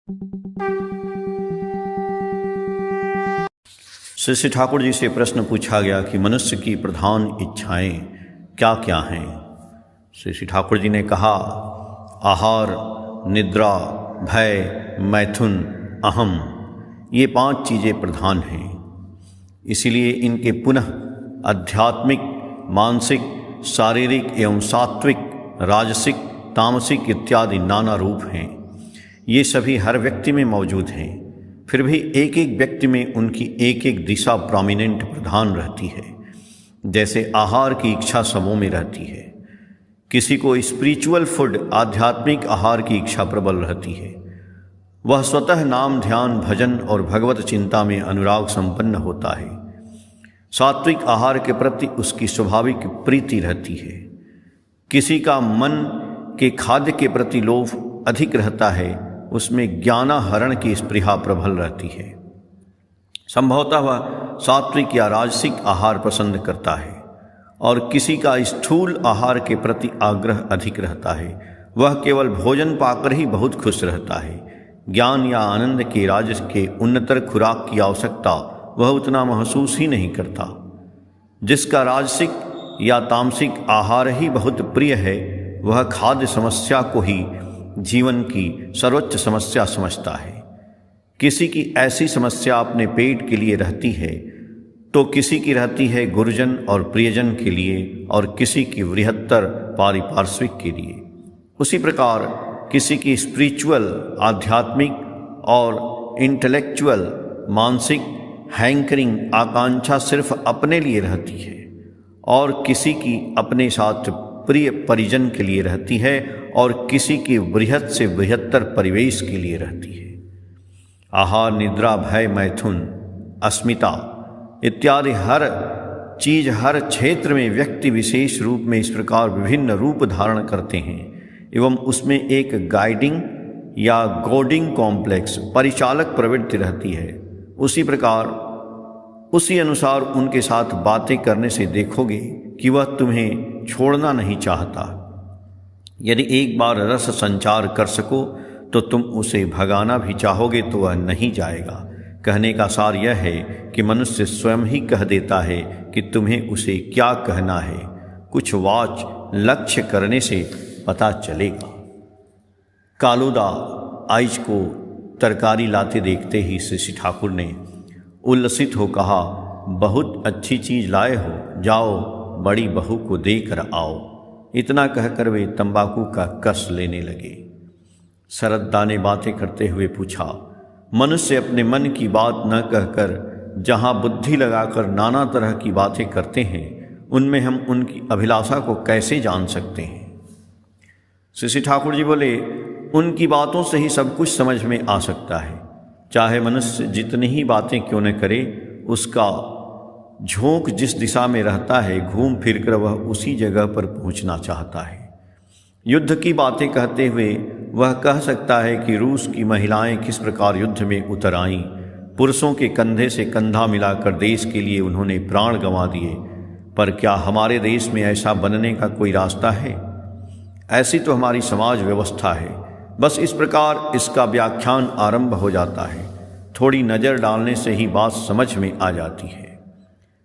श्री श्री ठाकुर जी से प्रश्न पूछा गया कि मनुष्य की प्रधान इच्छाएं क्या क्या हैं। श्री श्री ठाकुर जी ने कहा, आहार, निद्रा, भय, मैथुन, अहम, ये 5 चीज़ें प्रधान हैं। इसीलिए इनके पुनः आध्यात्मिक, मानसिक, शारीरिक एवं सात्विक, राजसिक, तामसिक इत्यादि नाना रूप हैं। ये सभी हर व्यक्ति में मौजूद हैं। फिर भी एक एक व्यक्ति में उनकी एक एक दिशा प्रोमिनेंट प्रधान रहती है। जैसे आहार की इच्छा सबों में रहती है। किसी को स्पिरिचुअल फूड, आध्यात्मिक आहार की इच्छा प्रबल रहती है। वह स्वतः नाम, ध्यान, भजन और भगवत चिंता में अनुराग संपन्न होता है। सात्विक आहार के प्रति उसकी स्वाभाविक प्रीति रहती है। किसी का मन के खाद्य के प्रति लोभ अधिक रहता है, उसमें ज्ञानाहरण की स्पृहा प्रबल रहती है। संभवतः वह सात्विक या राजसिक आहार पसंद करता है और किसी का स्थूल आहार के प्रति आग्रह अधिक रहता है। वह केवल भोजन पाकर ही बहुत खुश रहता है। ज्ञान या आनंद के राजस के उन्नतर खुराक की आवश्यकता वह उतना महसूस ही नहीं करता। जिसका राजसिक या तामसिक आहार ही बहुत प्रिय है, वह खाद्य समस्या को ही जीवन की सर्वोच्च समस्या समझता है। किसी की ऐसी समस्या अपने पेट के लिए रहती है तो किसी की रहती है गुरुजन और प्रियजन के लिए और किसी की बृहत्तर पारिपार्श्विक के लिए। उसी प्रकार किसी की स्पिरिचुअल, आध्यात्मिक और इंटेलेक्चुअल, मानसिक हैंकरिंग आकांक्षा सिर्फ अपने लिए रहती है और किसी की अपने साथ प्रिय परिजन के लिए रहती है और किसी की बृहत से बृहत्तर परिवेश के लिए रहती है। आहार, निद्रा, भय, मैथुन, अस्मिता इत्यादि हर चीज, हर क्षेत्र में व्यक्ति विशेष रूप में इस प्रकार विभिन्न रूप धारण करते हैं एवं उसमें एक गाइडिंग या गॉडिंग कॉम्प्लेक्स, परिचालक प्रवृत्ति रहती है। उसी प्रकार, उसी अनुसार उनके साथ बातें करने से देखोगे कि वह तुम्हें छोड़ना नहीं चाहता। यदि एक बार रस संचार कर सको तो तुम उसे भगाना भी चाहोगे तो वह नहीं जाएगा। कहने का सार यह है कि मनुष्य स्वयं ही कह देता है कि तुम्हें उसे क्या कहना है। कुछ वाच लक्ष्य करने से पता चलेगा। कालूदा आइज को तरकारी लाते देखते ही श्री श्री ठाकुर ने उल्लसित हो कहा, बहुत अच्छी चीज़ लाए हो, जाओ बड़ी बहू को देकर आओ। इतना कहकर वे तंबाकू का कस लेने लगे। सरद्दा ने बातें करते हुए पूछा, मनुष्य अपने मन की बात न कहकर जहाँ बुद्धि लगाकर नाना तरह की बातें करते हैं, उनमें हम उनकी अभिलाषा को कैसे जान सकते हैं। श्री श्री ठाकुर जी बोले, उनकी बातों से ही सब कुछ समझ में आ सकता है। चाहे मनुष्य जितनी ही बातें क्यों न करे, उसका झोंक जिस दिशा में रहता है, घूम फिर कर वह उसी जगह पर पहुंचना चाहता है। युद्ध की बातें कहते हुए वह कह सकता है कि रूस की महिलाएं किस प्रकार युद्ध में उतर आईं। पुरुषों के कंधे से कंधा मिलाकर देश के लिए उन्होंने प्राण गंवा दिए। पर क्या हमारे देश में ऐसा बनने का कोई रास्ता है? ऐसी तो हमारी समाज व्यवस्था है। बस इस प्रकार इसका व्याख्यान आरंभ हो जाता है। थोड़ी नज़र डालने से ही बात समझ में आ जाती है।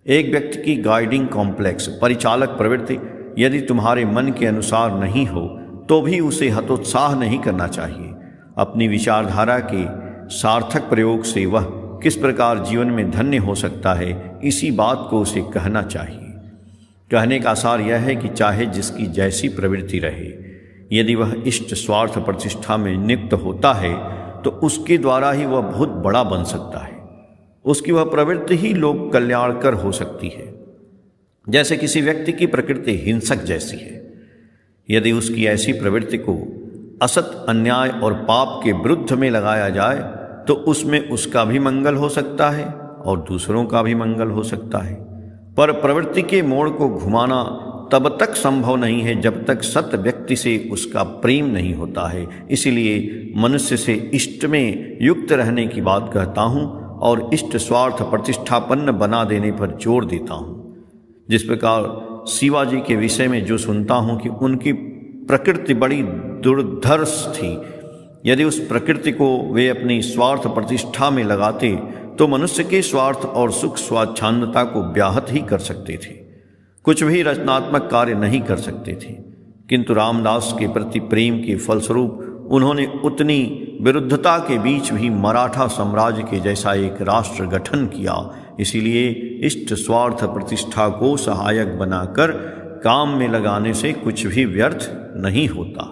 एक व्यक्ति की गाइडिंग कॉम्प्लेक्स, परिचालक प्रवृत्ति यदि तुम्हारे मन के अनुसार नहीं हो तो भी उसे हतोत्साह नहीं करना चाहिए। अपनी विचारधारा के सार्थक प्रयोग से वह किस प्रकार जीवन में धन्य हो सकता है, इसी बात को उसे कहना चाहिए। कहने का सार यह है कि चाहे जिसकी जैसी प्रवृत्ति रहे, यदि वह इष्ट स्वार्थ प्रतिष्ठा में नियुक्त होता है तो उसके द्वारा ही वह बहुत बड़ा बन सकता है। उसकी वह प्रवृत्ति ही लोक कल्याणकर हो सकती है। जैसे किसी व्यक्ति की प्रकृति हिंसक जैसी है, यदि उसकी ऐसी प्रवृत्ति को असत, अन्याय और पाप के विरुद्ध में लगाया जाए तो उसमें उसका भी मंगल हो सकता है और दूसरों का भी मंगल हो सकता है। पर प्रवृत्ति के मोड़ को घुमाना तब तक संभव नहीं है जब तक सत व्यक्ति से उसका प्रेम नहीं होता है। इसीलिए मनुष्य से इष्ट में युक्त रहने की बात कहता हूँ और इष्ट स्वार्थ प्रतिष्ठापन्न बना देने पर जोर देता हूँ। जिस प्रकार शिवाजी के विषय में जो सुनता हूँ कि उनकी प्रकृति बड़ी दुर्धर्ष थी, यदि उस प्रकृति को वे अपनी स्वार्थ प्रतिष्ठा में लगाते तो मनुष्य के स्वार्थ और सुख स्वाच्छंदता को व्याहत ही कर सकते थे, कुछ भी रचनात्मक कार्य नहीं कर सकते थे। किंतु रामदास के प्रति प्रेम के फलस्वरूप उन्होंने उतनी विरुद्धता के बीच भी मराठा साम्राज्य के जैसा एक राष्ट्र गठन किया। इसीलिए इष्ट स्वार्थ प्रतिष्ठा को सहायक बनाकर काम में लगाने से कुछ भी व्यर्थ नहीं होता।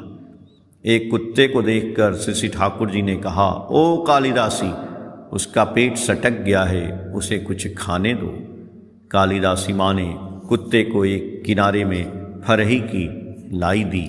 एक कुत्ते को देखकर श्री ठाकुर जी ने कहा, ओ कालिदासी, उसका पेट सटक गया है, उसे कुछ खाने दो। कालिदासी माँ ने कुत्ते को एक किनारे में फरही की लाई दी।